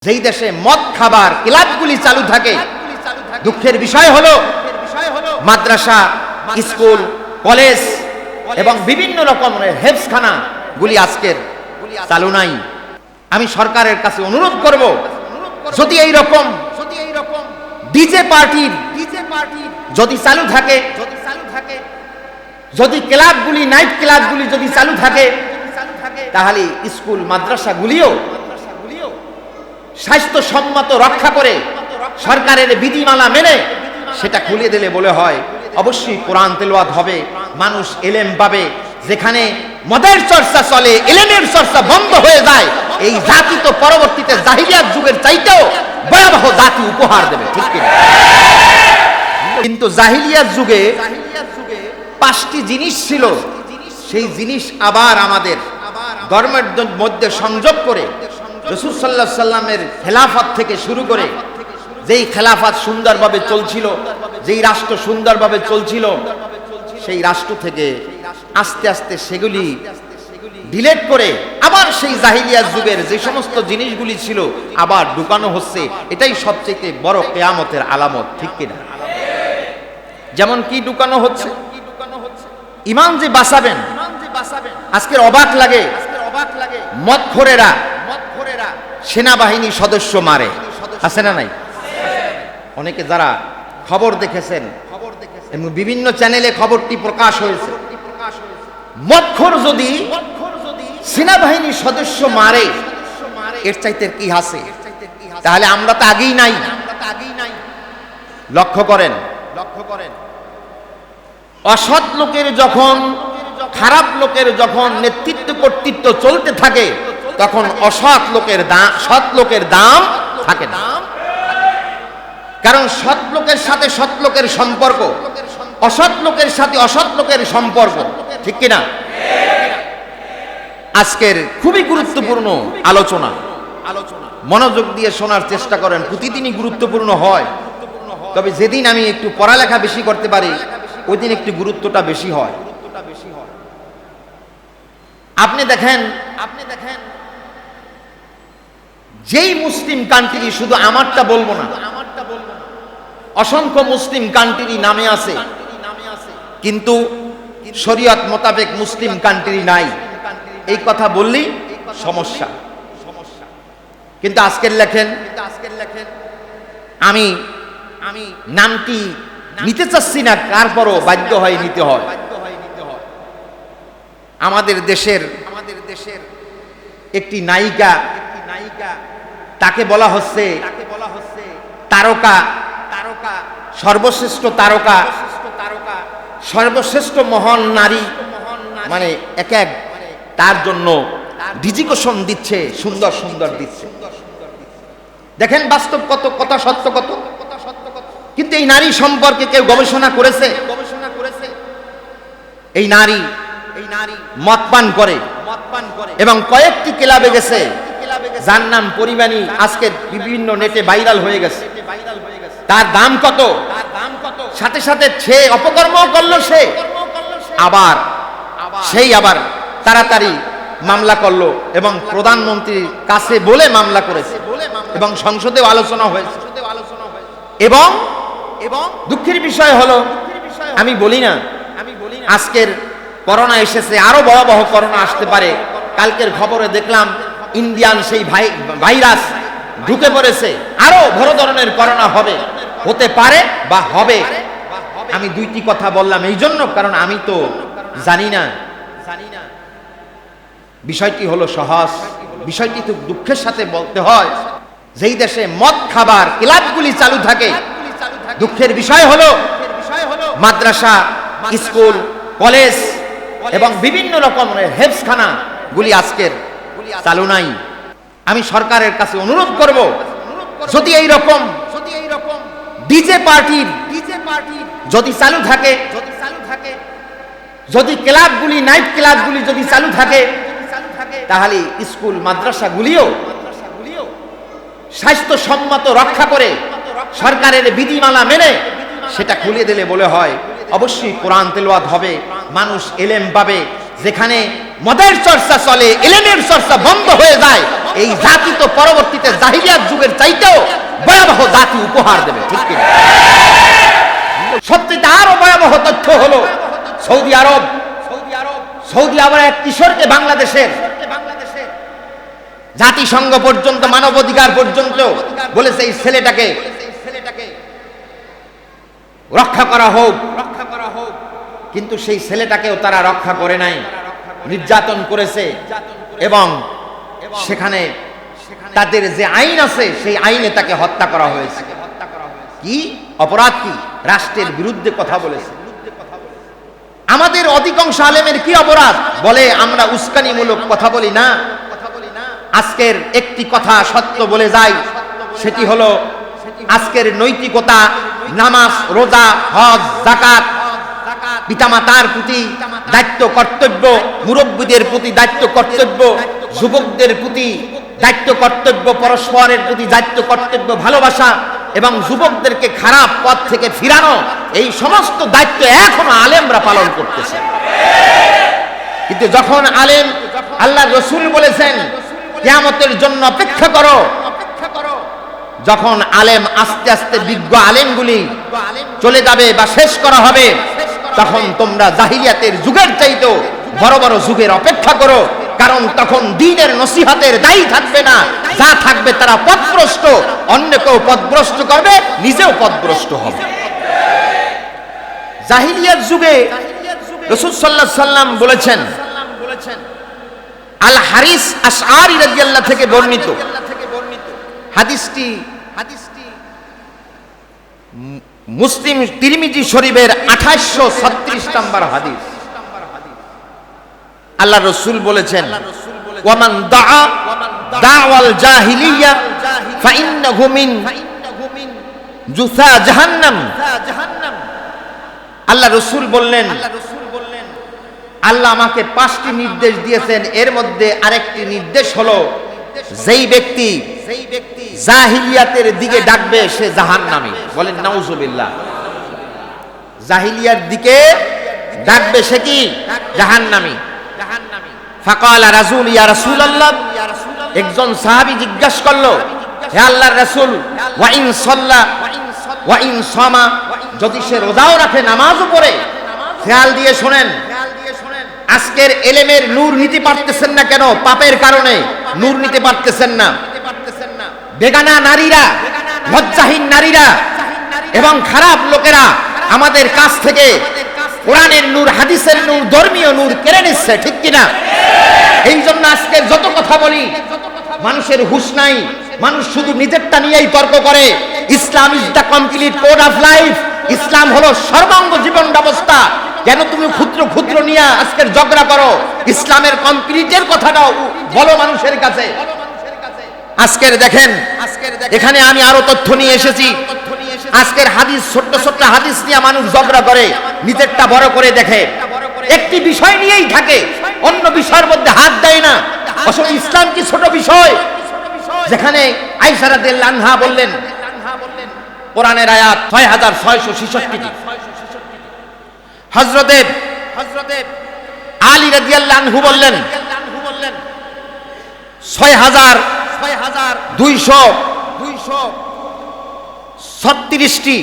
যেই দেশে মদ খাবার ক্লাবগুলি চালু থাকে, দুঃখের বিষয় হলো মাদ্রাসা, স্কুল, কলেজ এবং বিভিন্ন রকমের হেফজখানা গুলি আজকের চালু নাই। আমি সরকারের কাছে অনুরোধ করব, যদি এই রকম ডিজে পার্টি যদি চালু থাকে, যদি ক্লাবগুলি, নাইট ক্লাবগুলি যদি চালু থাকে, তাহলে স্কুল মাদ্রাসাগুলিও স্বাস্থ্যসম্মত রক্ষা করে সরকারের বিধিমালা মেনে সেটা খুলে দিলে বলে হয় অবশ্যই কোরআন তেলাওয়াত হবে, মানুষ এলেম পাবে। যেখানে মদের চর্চা চলে, এলেমের চর্চা বন্ধ হয়ে যায়, এই জাতি তো পরবর্তীতে জাহিলিয়াত যুগের চাইতেও ভয়াবহ জাতি উপহার দেবে, ঠিক কি? কিন্তু জাহিলিয়াত যুগে 5টি জিনিস ছিল, সেই জিনিস আবার আমাদের ধর্মের মধ্যে সংযোগ করে রাসূল সাল্লাল্লাহু আলাইহি সাল্লামের খেলাফত থেকে শুরু করে যেই খেলাফত সুন্দরভাবে চলছিল, যেই রাষ্ট্র সুন্দরভাবে চলছিল, সেই রাষ্ট্র থেকে আস্তে আস্তে সেগুলি ডিলিট করে আবার সেই জাহিলিয়াত যুগের যে সমস্ত জিনিসগুলি ছিল আবার ঢুকানো হচ্ছে। এটাই সবচেয়ে বড় কিয়ামতের আলামত, ঠিক কিনা? যেমন কি ঢুকানো হচ্ছে? ঈমান যে বাঁচাবেন, আজকের অবাক লাগে মদখোরেরা সেনাবাহিনী সদস্য মারে, আছে না নাই? অনেকে যারা খবর দেখেছেন, বিভিন্ন চ্যানেলে খবরটি প্রকাশ হয়েছে, মদখোর যদি সেনাবাহিনী সদস্য মারে এর চাইতে কি আছে? তাহলে আমরা তো আগেই নাই। লক্ষ্য করেন, অসৎ লোকের যখন, খারাপ লোকের যখন নেতৃত্ব কর্তৃত্ব চলতে থাকে, তখন অসৎ লোকের দাম, সৎ লোকের দাম থাকে না। কারণ সৎ লোকের সাথে সৎ লোকের সম্পর্ক, অসৎ লোকের সাথে অসৎ লোকের সম্পর্ক, ঠিক কিনা? আজকের খুবই গুরুত্বপূর্ণ আলোচনা, মনোযোগ দিয়ে শোনার চেষ্টা করেন। প্রতিদিনই গুরুত্বপূর্ণ হয়, তবে যেদিন আমি একটু পড়ালেখা বেশি করতে পারি ওই দিন একটু গুরুত্বটা বেশি হয়। আপনি দেখেন যেই মুসলিম কান্ট্রি, শুধু আমারটা বলবো না, অসংখ্য মুসলিম কান্ট্রি নামে আছে, কিন্তু শরীয়ত মোতাবেক মুসলিম কান্ট্রি নাই, এই কথা বললেই সমস্যা। কিন্তু আজকের লেখেন, আমি নামটি নিতে চাচ্ছি না, তারপরও বাধ্য হয় নিতে হয়। আমাদের দেশের একটি নায়িকা, তাকে বলা হচ্ছে তারকা, সর্বশ্রেষ্ঠ তারকা, সর্বশ্রেষ্ঠ মহান নারী, মানে এক এক তার জন্য ডিজিকেশন দিচ্ছে, সুন্দর সুন্দর দিচ্ছে। দেখেন বাস্তব কত কথা, সত্য কত। কিন্তু এই নারী সম্পর্কে কেউ গবেষণা করেছে? এই নারী মদ পান করে এবং কয়েকটি ক্লাবে গেছে, যার নাম পরিমাণী আজকে বিভিন্ন নেটে ভাইরাল হয়ে গেছে। তার দাম কত? সাথে সাথে সে অপকর্ম করলো, সে আবার তাড়াতাড়ি মামলা করলো এবং প্রধানমন্ত্রীর কাছে বলে মামলা করেছে এবং সংসদেও আলোচনা হয়েছে। এবং দুঃখের বিষয় হলো, আমি বলি না আজকের করোনা এসেছে, আরো ভয়াবহ করোনা আসতে পারে। কালকের খবরে দেখলাম ইন্ডিয়ান সেই ভাইরাস ঢুকে পড়েছে, আরো বড় ধরনের করোনা হতে পারে বা হবে। আমি দুইটি কথা বললাম এই জন্য, কারণ আমি তো জানি না। বিষয়টি হলো সহজ, বিষয়টি তো দুঃখের সাথে বলতে হয়। যেই দেশে মদ খাবার ক্লাবগুলি চালু থাকে, দুঃখের বিষয় হলো মাদ্রাসা, স্কুল, কলেজ এবং বিভিন্ন রকমের হেফজখানা গুলি আজকের চালু নাই। আমি সরকারের কাছে অনুরোধ করব, যদি এই রকম ডিজে পার্টি যদি চালু থাকে, যদি ক্লাবগুলি, নাইট ক্লাবগুলি যদি চালু থাকে, তাহলে স্কুল মাদ্রাসাগুলিও স্বাস্থ্যসম্মত রক্ষা করে সরকারের বিধিমালা মেনে সেটা খুলে দিলে বলে হয় অবশ্যই কোরআন তেলাওয়াত হবে, মানুষ এলেম পাবে। যেখানে মদের চর্চা চলে, এলেমের চর্চা বন্ধ হয়ে যায়, এই জাতি তো পরবর্তীতে জাহিলিয়াত যুগের চাইতেও ভয়াবহ জাতি উপহার দেবে, ঠিক কিনা? সত্যিটা আরো ভয়াবহ তথ্য হলো সৌদি আরব এক কিশোরকে বাংলাদেশের জাতিসংঘ পর্যন্ত, মানবাধিকার পর্যন্ত বলেছে এই ছেলেটাকে রক্ষা করা হোক, কিন্তু সেই ছেলেটাকেও তারা রক্ষা করে নাই, নির্যাতন করেছে। এবং সেখানে তাদের যে আইন আছে সেই আইনে তাকে হত্যা করা হয়েছে। কি অপরাধ? কি রাষ্ট্রের বিরুদ্ধে কথা বলেছে। আমাদের অধিকাংশ আলেমের কি অপরাধ? বলে আমরা উস্কানিমূলক কথা বলি না। আজকের একটি কথা সত্য বলে যাই, সেটি হলো আজকের নৈতিকতা, নামাজ, রোজা, হজ, যাকাত, পিতামাতার প্রতি দায়িত্ব কর্তব্য, মুরব্বীদের প্রতি দায়িত্ব কর্তব্য, যুবকদের প্রতি দায়িত্ব কর্তব্য, পরস্পরের প্রতি দায়িত্ব কর্তব্য, ভালোবাসা এবং যুবকদেরকে খারাপ পথ থেকে ফিরানো, এই সমস্ত দায়িত্ব এখনো আলেমরা পালন করতেছে। কিন্তু যখন আলেম, আল্লাহ রসুল বলেছেন কিয়ামতের জন্য অপেক্ষা করো, যখন আলেম আস্তে আস্তে বিজ্ঞ আলেমগুলি চলে যাবে বা শেষ করা হবে, তখন তোমরা জাহিলিয়াতের যুগের চাইতেও বড় বড় যুগের অপেক্ষা করো। কারণ তখন দ্বীনের নসিহতের দায়ী থাকবে না, যা থাকবে তারা পথভ্রষ্ট, অন্যকেও পথভ্রষ্ট করবে, নিজেও পথভ্রষ্ট হবে। জাহিলিয়াত যুগে রাসূল সাল্লাল্লাহু আলাইহি সাল্লাম বলেছেন, আল হারিস আশআরী রাদিয়াল্লাহু থেকে বর্ণিত হাদিসটি মুসলিম তিরমিজি শরীফের 2836 নম্বর হাদিস। আল্লাহ রাসূল বলেছেন, ওয়ামান দাআ দাওয়াল জাহিলিয়া ফাইন্নাহু মিন জুসা জাহান্নাম। আল্লাহ রাসূল বললেন, আল্লাহ আমাকে 5টি নির্দেশ দিয়েছেন, এর মধ্যে আরেকটি নির্দেশ হলো যেই ব্যক্তি জাহিলিয়াতের দিকে ডাকবে সে জাহান্নামী। বলেন নাউজুবিল্লাহ। জাহিলিয়ার দিকে ডাকবে সে কি? জাহান্নামী। ফাকালা রাসূল ইয়া রাসূলুল্লাহ, একজন সাহাবী জিজ্ঞাসা করলো, হে আল্লাহর রাসূল, ওয়া ইন সাল্লা ওয়া ইন সামা, যদি সে রোজাও রাখে, নামাজও পড়ে। খেয়াল দিয়ে শোনেন, আজকের এলেমের নূর নিতে পারতেছেন না কেন? পাপের কারণে নূর নিতে পারতেছেন না। বেগানা নারীরা, লজ্জাহীন নারীরা এবং খারাপ লোকেরা আমাদের কাছ থেকে কোরআনের নূর, হাদিসের নূর, ধর্মীয় নূর কেড়ে নিচ্ছে, ঠিক কিনা? এই জন্য আজকের যত কথা বলি, মানুষের হুঁশ নাই, মানুষ শুধু নিজেরটা নিয়েই তর্ক করে। Islam is the complete code of life. ইসলাম হলো সর্বাঙ্গ জীবন ব্যবস্থা। কেন তুমি ক্ষুদ্র ক্ষুদ্র নিয়ে আজকের ঝগড়া করো? ইসলামের কমপ্লিটের কথাটাও বলো মানুষের কাছে। আজকের দেখেন, এখানে আমি আরো তথ্য নিয়ে এসেছি। আজকের হাদিস, ছোট্ট ছোট্ট হাদিস নিয়ে মানুষ ঝগড়া করে, নিজেরটা বড় করে দেখে, একটি বিষয় নিয়েই থাকে, অন্য বিষয়ের মধ্যে হাত দেয় না। আসলে ইসলাম কি ছোট বিষয়? যেখানে আয়েশা রাদিয়াল্লাহু আনহা বললেন, কোরআনের আয়াত 6666টি, হযরতে আলী রাদিয়াল্লাহু আনহু বললেন 6236টি,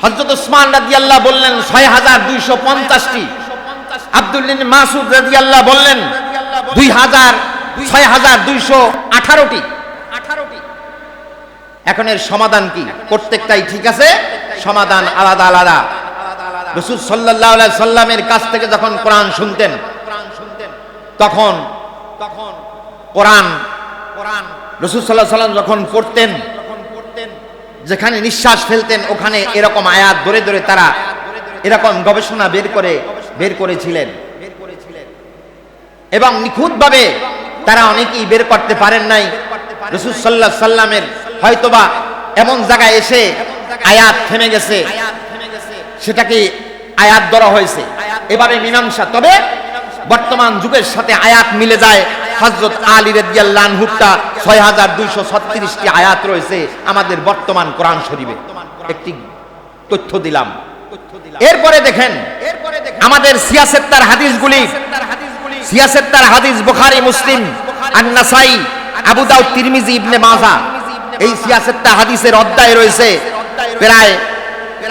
হযরত ওসমান রাদিয়াল্লাহু বললেন 6250টি, আব্দুল্লাহ ইবনে মাসউদ রাদিয়াল্লাহু বললেন 6218টি। এখন এর সমাধান কি? প্রত্যেকটাই ঠিক আছে, সমাধান আলাদা আলাদা। রাসূল সাল্লাল্লাহু আলাইহি সাল্লামের কাছ থেকে যখন কোরআন শুনতেন, তখন কোরআন রাসূল সাল্লাল্লাহু আলাইহি সাল্লাম যখন পড়তেন, যেখানে নিঃশ্বাস ফেলতেন ওখানে এরকম আয়াত ধরে ধরে তারা এরকম গবেষণা বের করেছিলেন এবং নিখুঁতভাবে তারা অনেকেই বের করতে পারেন নাই। রাসূল সাল্লাল্লাহু আলাইহি সাল্লামের হয়তোবা এমন জায়গায় এসে আয়াত থেমে গেছে, সেটাকে আয়াত ধরা হয়েছে, এভাবে মীমাংসা। তবে বর্তমান যুগের সাথে আয়াত মিলে যায়। হযরত আলী রাদিয়াল্লাহু আনহুটা 6236টি আয়াত রয়েছে আমাদের বর্তমান কোরআন শরীফে। একটি তথ্য দিলাম। এরপরে দেখেন আমাদের সিয়াসেত্তার হাদিসগুলি, সিয়াসেত্তার হাদিস বুখারী, মুসলিম, আন-নাসাই, আবু দাউদ, তিরমিজি, ইবনে মাজাহ এই 76টা হাদিসের অধ্যায় রয়েছে। প্রায়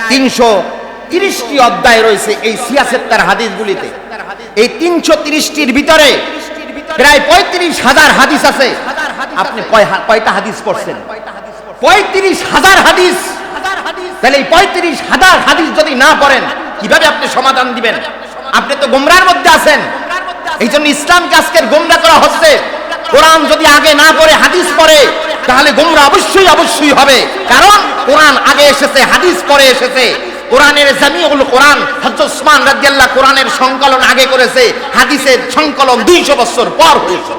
330টি অধ্যায় রয়েছে এই 76টার হাদিসগুলিতে। এই 330টির ভিতরে প্রায় 35,000 হাদিস আছে। আপনি কয়টা হাদিস পড়ছেন? 35,000 হাদিস। তাহলে এই 35,000 হাদিস যদি না পড়েন কিভাবে আপনি সমাধান দিবেন? আপনি তো গোমরার মধ্যে আছেন। এই জন্য ইসলামকে আজকের গোমরা করা হচ্ছে। কোরআন যদি আগে না পড়ে হাদিস পড়ে তাহলে গোমরা অবশ্যই অবশ্যই হবে। কারণ কোরআন আগে এসেছে, হাদিস পরে এসেছে। কোরআনের জামিউল কোরআন হযরত ওসমান রাদিয়াল্লাহু কোরআনের সংকলন আগে করেছে, হাদিসের সংকলন 200 বছর পর হয়েছে।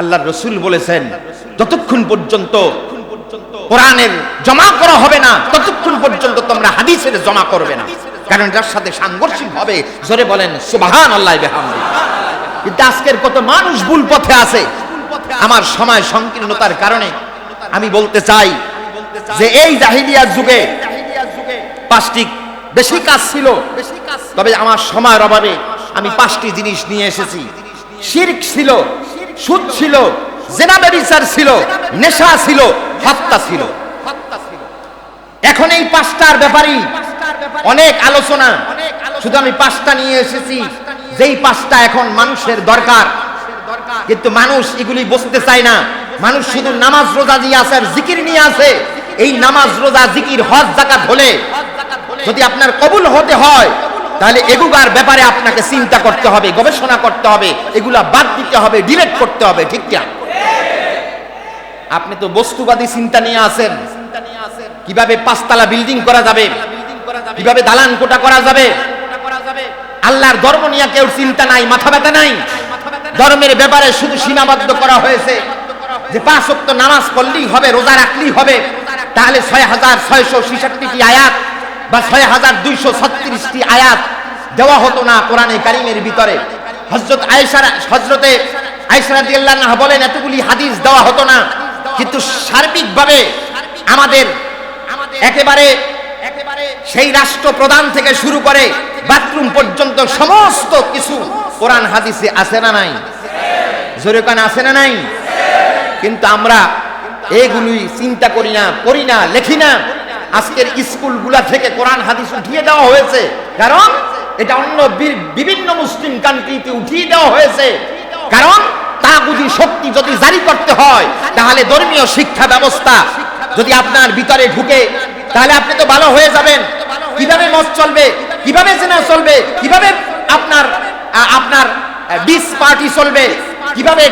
আল্লাহর রাসূল বলেছেন যতক্ষণ পর্যন্ত কোরআনের জমা করা হবে না ততক্ষণ পর্যন্ত তোমরা হাদিসের জমা করবে না, কারণ যার সাথে সাংঘর্ষিক হবে। জোরে বলেন সুবহানাল্লাহি বিহামদি। কিন্তু আজকের কত মানুষ ভুল পথে আছে। আমার সময় সংকীর্ণতার কারণে আমি বলতে চাই যে এই জাহিলিয়ার যুগে 5টি বেশি কাজ ছিল, তবে আমার সময়ের অভাবে আমি 5টি জিনিস নিয়ে এসেছি। শিরক ছিল, সুদ ছিল, জিনা ব্যভিচার ছিল, নেশা ছিল, হত্যা ছিল। এখন এই 5টার ব্যাপারেই অনেক আলোচনা, শুধু আমি 5টা নিয়ে এসেছি যেই 5টা এখন মানুষের দরকার। কিন্তু মানুষ এগুলি বুঝতে চায় না। মানুষ শুধু নামাজ রোজা দিয়ে আছে আর জিকির নিয়ে আছে। এই নামাজ রোজা জিকির হজ যাকাত হলে যদি আপনার কবুল হতে হয় তাহলে এগুলার ব্যাপারে আপনাকে চিন্তা করতে হবে, গবেষণা করতে হবে, এগুলা বাদ দিতে হবে, ডিলিট করতে হবে। ঠিক কি? আপনি তো বস্তুবাদী চিন্তা নিয়ে আছেন, কিভাবে 5তলা বিল্ডিং করা যাবে, কিভাবে দালান কোঠা করা যাবে। আল্লাহর ধর্ম নিয়ে কেউ চিন্তা নাই, মাথা ব্যথা নাই। ধর্মের ব্যাপারে শুধু সীমাবদ্ধ করা হয়েছে যে 5 ওয়াক্ত নামাজ পড়লেই হবে, রোজা রাখলেই হবে। তাহলে 6,666টি আয়াত বা 6,236টি আয়াত দেওয়া হতো না কোরআনে কারীমের ভিতরে? হযরতে আয়েশা রাদিয়াল্লাহু আনহা বলেন এতগুলি হাদিস দেওয়া হতো না। কিন্তু সার্বিকভাবে আমাদের একেবারে সেই রাষ্ট্রপ্রধান থেকে শুরু করে বাথরুম পর্যন্ত সমস্ত কিছু কোরআন হাদিসে আছে না নাই? জোরে কান আছে না নাই? কিন্তু আমরা এগুলি চিন্তা করি না, পড়ি না, লেখি না। আজকের স্কুলগুলা থেকে কোরআন হাদিস উঠিয়ে দেওয়া হয়েছে, কারণ এটা অন্য বিভিন্ন মুসলিম কান্ট্রিতে উঠিয়ে দেওয়া হয়েছে। কারণ তাগুতি শক্তি যদি জারি করতে হয় তাহলে ধর্মীয় শিক্ষা ব্যবস্থা যদি আপনার ভিতরে ঢুকে তাহলে আপনি তো ভালো হয়ে যাবেন। কিভাবে মদ চলবে, কিভাবে জিনা চলবে, কিভাবে আপনার বিচ পার্টি চলবে, কিভাবে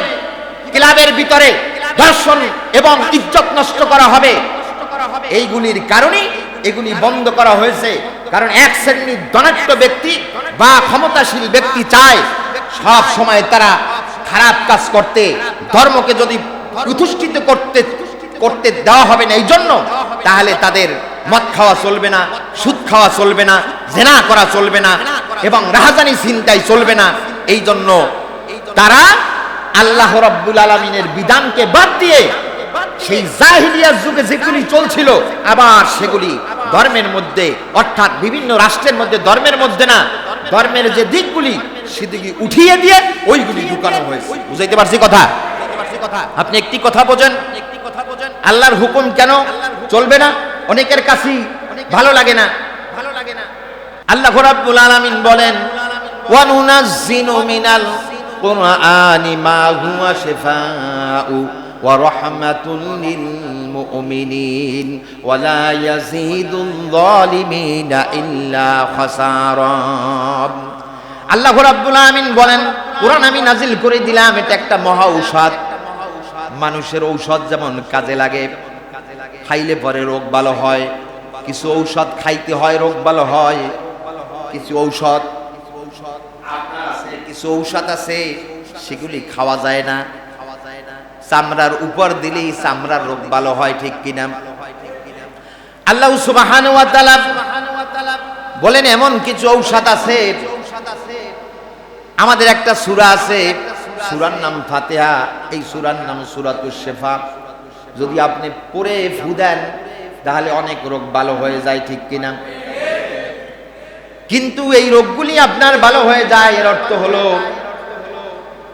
ক্লাবের ভিতরে দর্শন এবং ইজ্জত নষ্ট করা হবে, এইগুলির কারণে এগুলি বন্ধ করা হয়েছে। কারণ এক শ্রেণীর ধনাঢ্য ব্যক্তি বা ক্ষমতাশীল ব্যক্তি চায় সব সময় তারা খারাপ কাজ করতে, ধর্মকে যদি প্রতিষ্ঠিত করতে দেওয়া হবে না এই জন্য, তাহলে তাদের মদ খাওয়া চলবে না, সুদ খাওয়া চলবে না, জিনা করা চলবে না এবং রাহাজানি চিন্তাই চলবে না। এই জন্য তারা আল্লাহ রাব্বুল আলামিনের বিধানকে বাদ দিয়ে সেই জাহিলিয়ার যুগে যেগুলি চলছিল আবার সেগুলি ধর্মের মধ্যে, অর্থাৎ বিভিন্ন রাষ্ট্রের মধ্যে, ধর্মের মধ্যে না, ধর্মের যে দিকগুলি সেদিকে উঠিয়ে দিয়ে ওইগুলি ঢুকানো হয়েছে। বুঝাইতে পারছি কথা? আপনি একটি কথা বোঝেন, আল্লাহর হুকুম কেন চলবে না? অনেকের কাছেই ভালো লাগে না। আল্লাহ রাব্বুল আলামিন বলেন ওয়া নুনাজ্জিলু মিনাল কুরআনি মা হুয়া শিফাউ ওয়া রাহমাতুল লিল মুমিনিন ওয়া লা ইয়াজিদুল যালিমিনা ইল্লা খাসারা। আল্লাহ রাব্বুল আলামিন বলেন কোরআন আমি নাজিল করে দিলাম, এটা একটা মহা ঔষধ। মানুষের ঔষধ যেমন কাজে লাগে, খাইলে পরে রোগ ভালো হয়। কিছু ঔষধ খাইতে হয়, রোগ ভালো হয়। কিছু ঔষধ আছে সেগুলি খাওয়া যায় না, চামড়ার উপর দিলেই চামড়ার রোগ ভালো হয়। ঠিক কিনা? আল্লাহ সুবহানাহু ওয়া তাআলা বলেন এমন কিছু ঔষধ আছে। আমাদের একটা সূরা আছে, সূরার নাম ফাতিহা। এই সূরার নাম সূরাতুশ শিফা। যদি আপনি পড়ে ফু দেন তাহলে অনেক রোগ ভালো হয়ে যায়। ঠিক কিনা? কিন্তু এই রোগগুলি আপনার ভালো হয়ে যায়, এর অর্থ হলো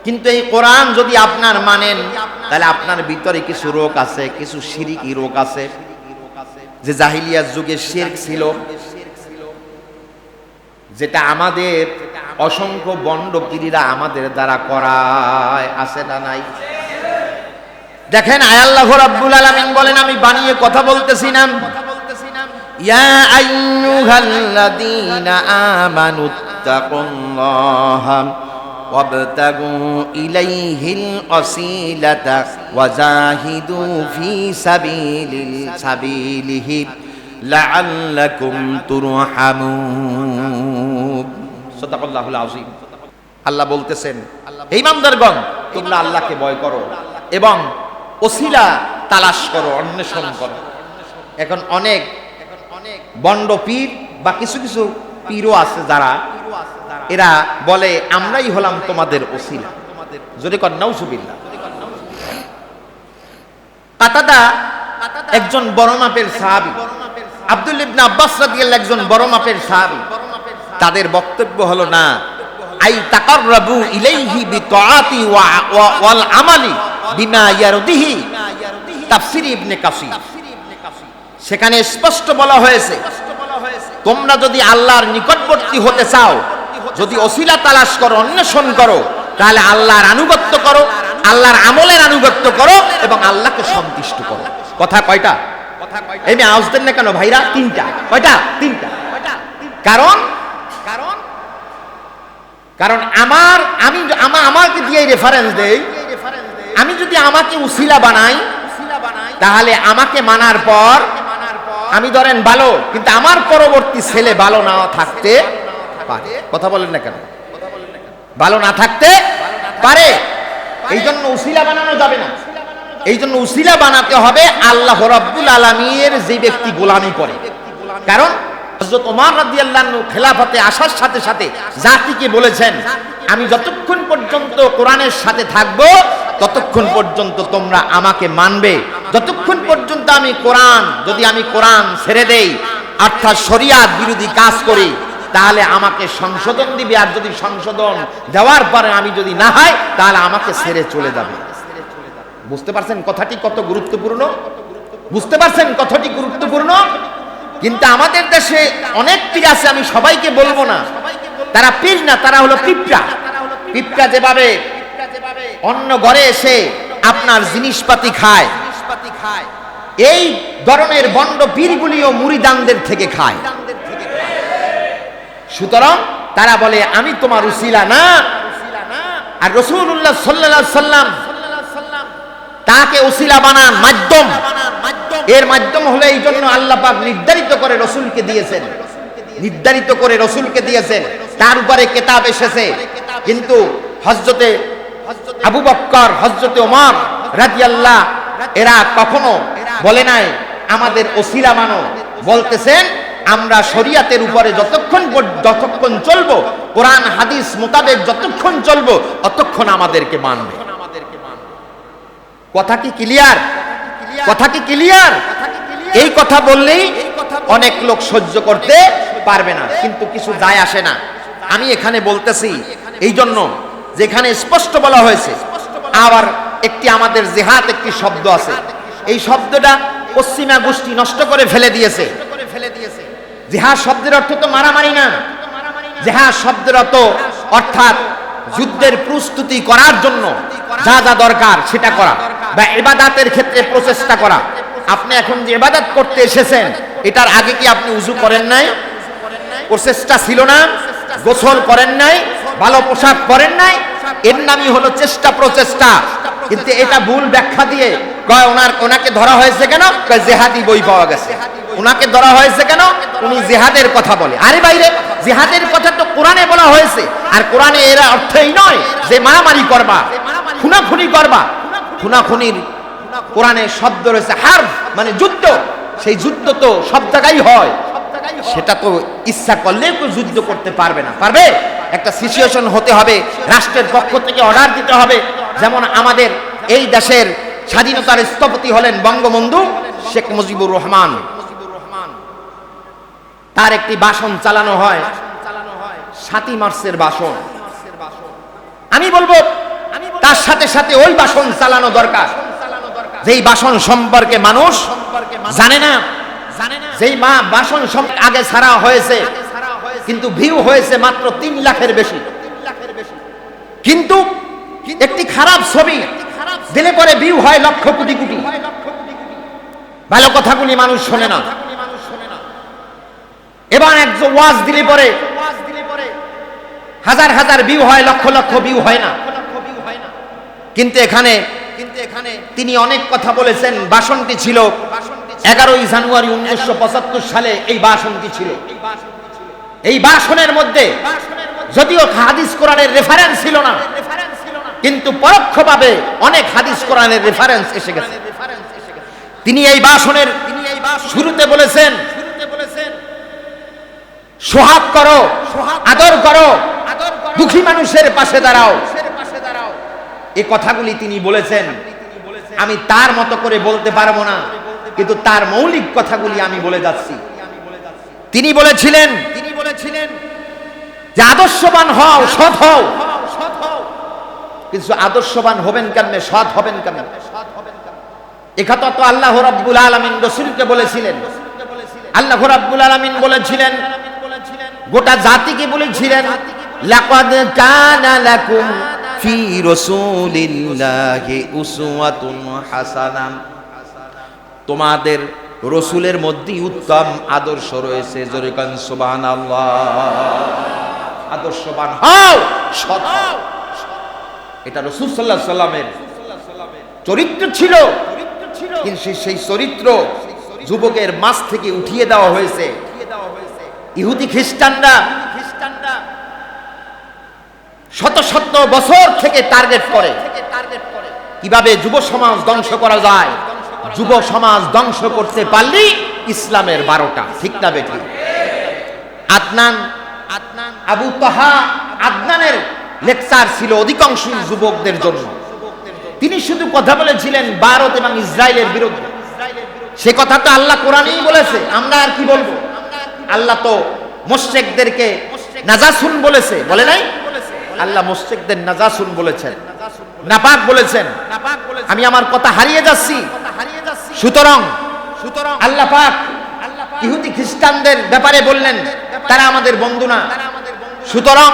কিন্তু এই কোরআন যদি আপনার মানেন, তাহলে আপনার ভিতরে কিছু রোগ আছে, কিছু শিরকি রোগ আছে, যে জাহিলিয়ার যুগে শিরক ছিল, যেটা আমাদের অসংখ্য বন্ড পীরিরা আমাদের দ্বারা করায়, আছে না নাই? দেখেন আল্লাহ রাব্বুল আলামিন বলেন, আমি বানিয়ে কথা বলতেছি না, ইয়া আইয়ুহাল্লাযীনা আমানুত্তাকুল্লাহা ওয়াবতাগু ইলাইহিল ওয়াসিলাতা ওয়াজাহিদু ফি সাবিলিহি লাআল্লাকুম তুরহামুন। সাদাকাল্লাহুল আযীম। আল্লাহ বলতেছেন, হে ইমানদারগণ, তোমরা আল্লাহকে ভয় করো এবং ওসিলা তালাশ করো, অন্বেষণ করো। এখন অনেক বন্ড পীর বা কিছু কিছু পীরও আছে যারা এরা বলে আমরাই হলাম তোমাদের ওসিলা। যদি কর নাউজুবিল্লাহ। কাতাদা একজন বড় মাপের সাহাবী, আব্দুল্লাহ ইবনে আব্বাস রাদিয়াল্লাহু একজন বড় মাপের সাহাবী। তাদের বক্তব্য হলো, না, আই তাকাররাবু ইলাইহি বিতাআতি ওয়াল আমালি বিমা ইয়ারদিহি, তাফসীর ইবনে কাসির। সেখানে স্পষ্ট বলা হয়েছে, তোমরা যদি আল্লাহর নিকটবর্তী হতে চাও, যদি ওসিলা তালাশ করো, অন্বেষণ করো, তাহলে আল্লাহর আনুগত্য করো, আল্লাহর আমলের আনুগত্য করো এবং আল্লাহকে সন্তুষ্ট করো। কথা কয়টা? এই মেয়ে আওয়াজ দেন না কেন ভাইরা? তিনটা। কয়টা? তিনটা। কারণ আমাকে দিয়ে রেফারেন্স দেই, আমি যদি আমাকে উসিলা বানাই, তাহলে আমাকে মানার পর আমি ধরেন ভালো, কিন্তু আমার পরবর্তী ছেলে ভালো না থাকতে পারে। কথা বলেন না কেন? ভালো না থাকতে পারে। এই জন্য উসিলা বানানো যাবে না। এই জন্য উসিলা বানাতে হবে আল্লাহ রাব্বুল আলামিনের যে ব্যক্তি গোলামি করে। কারণ হযরত ওমর রাদিয়াল্লাহু আনহু খেলাফতে আসার সাথে সাথে জাতিকে বলেছেন, আমি যতক্ষণ পর্যন্ত কোরআনের সাথে থাকবো ততক্ষণ পর্যন্ত তোমরা আমাকে মানবে, যতক্ষণ পর্যন্ত যদি আমি কোরআন ছেড়ে দেই, অর্থাৎ শরিয়াত বিরোধী কাজ করি, তাহলে আমাকে সংশোধন দিবে, আর যদি সংশোধন দেওয়ার পরে আমি যদি না হয়, তাহলে আমাকে ছেড়ে চলে যাবে। বুঝতে পারছেন কথাটি কত গুরুত্বপূর্ণ? বুঝতে পারছেন কথাটি গুরুত্বপূর্ণ? কিন্তু আমাদের দেশে অনেক পীর আছে, আমি সবাইকে বলবো না, তারা পীর না, তারা হলো পিঁপড়া। পিঁপড়া যেভাবে অন্য ঘরে এসে আপনার জিনিসপাতি খায়, এই ধরনের বন্ড পীরগুলিও মুরিদানদের থেকে খায়। সুতরাং তারা বলে আমি তোমার উসিলা না। আর রাসূলুল্লাহ সাল্লাল্লাহু আলাইহি সাল্লাম তাকে উসিলা বানান, মাধ্যম। এর মাধ্যম হলো, এই জন্য আল্লাহ পাক নির্ধারিত করে রাসূলকে দিয়েছেন, তার উপরে কিতাব এসেছে। কিন্তু হযরতে আবু বকর, হযরতে ওমর রাদিয়াল্লাহু এরা কখনো বলে নাই আমাদের ওসিলা মানো। বলতেছেন আমরা শরীয়তের উপরে যতক্ষণ চলবো, কোরআন হাদিস মোতাবেক যতক্ষণ চলবো, ততক্ষণ আমাদেরকে মানবে। কথা কি ক্লিয়ার? কথা কি ক্লিয়ার? এই কথা বললেই অনেক লোক সহ্য করতে পারবে না, কিন্তু কিছু যায় আসে না। আমি এখানে বলতেছি এই জন্য, যেখানে স্পষ্ট বলা হয়েছে। আবার আমাদের জিহাদ একটি শব্দ আছে, এই শব্দটা পশ্চিমা গোষ্ঠী নষ্ট করে ফেলে দিয়েছে। জিহাদ শব্দের অর্থ তো মারামারি না। জিহাদ শব্দের অর্থ অর্থাৎ যুদ্ধের প্রস্তুতি করার জন্য যা যা দরকার সেটা করা, বা ইবাদতের ক্ষেত্রে প্রচেষ্টা করা। আপনি এখন যে ইবাদত করতে এসেছেন, এটার আগে কি আপনি উযু করেন নাই? প্রচেষ্টা ছিল না? গোসল করেন নাই? ভালো পোশাক পরেন নাই? এর নামই হলো চেষ্টা, প্রচেষ্টা। কিন্তু এটা ভুল ব্যাখ্যা দিয়ে কয় ওনাকে ধরা হয়েছে কেন? কয় জিহাদি বই পাওয়া গেছে। ওনাকে ধরা হয়েছে কেন? উনি জিহাদের কথা বলে। আরে বাইরে, জিহাদের কথা তো কোরআনে বলা হয়েছে। আর কোরআনে এর অর্থ এই নয় যে মারামারি করবা, খুনাখুনি করবা। খুনাখুনির কোরআনে শব্দ রয়েছে হার্ব, মানে যুদ্ধ। সেই যুদ্ধ তো সব জায়গায় হয়, সেটা তো ইচ্ছা করলে কেউ যুদ্ধ করতে পারবে না। পারবে? একটা সিচুয়েশন হতে হবে, রাষ্ট্রের পক্ষ থেকে অর্ডার দিতে হবে। যেমন আমাদের এই দেশের স্বাধীনতার স্থপতি হলেন বঙ্গবন্ধু শেখ মুজিবুর রহমান। তার একটি ভাষণ চালানো হয়, 7ই মার্চের ভাষণ। আমি বলবো তার সাথে সাথে ওই বাসন চালানো দরকার যেই বাসন সম্পর্কে মানুষ জানে না। যেই বাসন আগে ছাড়া হয়েছে কিন্তু ভিউ হয়েছে মাত্র 3 লাখের বেশি, কিন্তু একটি খারাপ ছবি দিলে পরে ভিউ হয় লক্ষ কোটি কোটি। ভালো কথাগুলি মানুষ শোনে না। এবার একজন ওয়াজ দিলে পরে হাজার হাজার ভিউ হয়, লক্ষ লক্ষ ভিউ হয় না। কিন্তু এখানে তিনি অনেক কথা বলেছেন। ভাষণটি ছিল 11ই জানুয়ারি 1975 সালে। এই ভাষণটি ছিল, এই ভাষণের মধ্যে যদিও হাদিস কোরআনের রেফারেন্স ছিল না, কিন্তু পরোক্ষভাবে অনেক হাদিস কোরআনের রেফারেন্স এসে গেছে। তিনি এই ভাষণের শুরুতে বলেছেন, সোহাগ করো, আদর করো, দুঃখী মানুষের পাশে দাঁড়াও। এই কথাগুলি তিনি বলেছেন। আমি তার মতো করে বলতে পারবো না, কিন্তু তার মৌলিক কথাগুলি আমি বলে যাচ্ছি। তিনি বলেছিলেন যে আদর্শবান হও, সৎ হও। কিন্তু আদর্শবান হবেন কেমনে, সৎ হবেন কেমনে? একথা তো আল্লাহ রাব্বুল আলামিন রাসূলকে বলেছিলেন। আল্লাহ রাব্বুল আলামিন বলেছিলেন, গোটা জাতিকে বলেছিলেন, লাকাদ কানা লাকুম ফি রাসূলিল্লাহি উসওয়াতুন হাসানাহ। তোমাদের রাসূলের মধ্যে উত্তম আদর্শ রয়েছে। জোরে কান সুবহানাল্লাহ। আদর্শবান হও, সৎ হও। এটা রাসূল সাল্লাল্লাহু আলাইহি সাল্লামের চরিত্র ছিল। কিন্তু সেই চরিত্র যুবকের মাঝ থেকে উঠিয়ে দেওয়া হয়েছে। ইহুদি খ্রিস্টানরা শত শত বছর থেকে টার্গেট করে কিভাবে যুব সমাজ ধ্বংস করা যায়। যুব সমাজ ধ্বংস করতে পারলেই ইসলামের 12টা, ঠিক না বেঠি? আদনান আবু তাহা আদনানের লেকচার ছিল অধিকাংশ যুবকদের জন্য। তিনি শুধু কথা বলেছিলেন ভারত এবং ইসরায়েলের বিরুদ্ধে। সে কথা তো আল্লাহ কোরআনেই বলেছে, আমরা আর কি বলবো? আল্লাহ তো মুশরিকদেরকে নাজাসুন বলেছে, বলে নাই? আল্লাহ মুশরিকদের নাজাসুন বলেছেন, নাপাক বলেছেন। আমি আমার কথা হারিয়ে যাচ্ছি। সুতরাং আল্লাহ পাক ইহুদি খ্রিস্টানদের ব্যাপারে বললেন তারা আমাদের বন্ধু না। সুতরাং